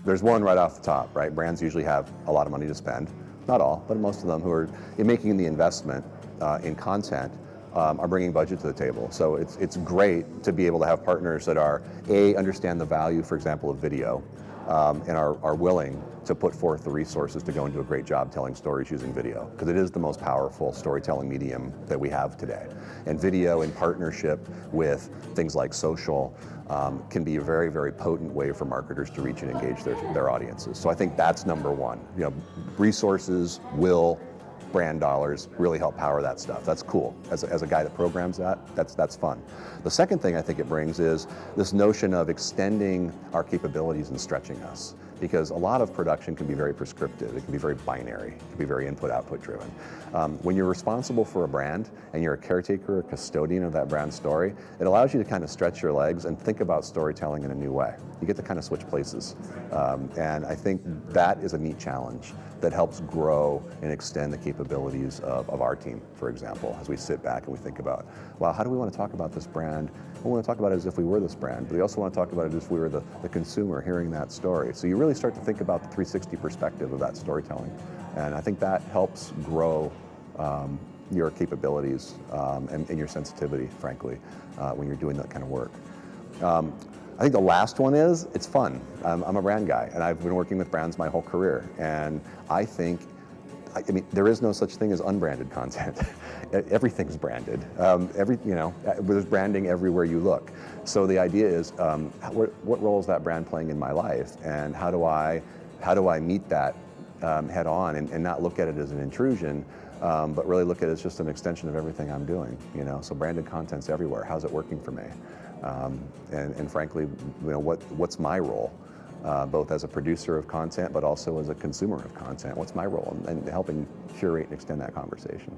there's one right off the top, right? Brands usually have a lot of money to spend, not all, but most of them who are making the investment in content are bringing budget to the table. So it's great to be able to have partners that are, understand the value, for example, of video, and are willing to put forth the resources to go and do a great job telling stories using video, because it is the most powerful storytelling medium that we have today. And video in partnership with things like social can be a very, very potent way for marketers to reach and engage their audiences. So I think that's number one. You know, resources, will, brand dollars really help power that stuff. That's cool. As a guy that programs that, that's fun. The second thing I think it brings is this notion of extending our capabilities and stretching us. Because a lot of production can be very prescriptive, it can be very binary, it can be very input-output driven. When you're responsible for a brand and you're a caretaker or custodian of that brand story, it allows you to kind of stretch your legs and think about storytelling in a new way. You get to kind of switch places. And I think that is a neat challenge that helps grow and extend the capabilities of our team, for example, as we sit back and we think about, wow, how do we want to talk about this brand? We want to talk about it as if we were this brand, but we also want to talk about it as if we were the consumer hearing that story. So you really start to think about the 360 perspective of that storytelling. And I think that helps grow your capabilities and your sensitivity, frankly, when you're doing that kind of work. I think the last one is, it's fun. I'm a brand guy, and I've been working with brands my whole career. And I think, I mean, there is no such thing as unbranded content. Everything's branded. There's branding everywhere you look. So the idea is, what role is that brand playing in my life, and how do I meet that head on and not look at it as an intrusion, but really look at it as just an extension of everything I'm doing. You know, so branded content's everywhere. How's it working for me? And frankly, you know, what's my role? Both as a producer of content, but also as a consumer of content. What's my role in helping curate and extend that conversation?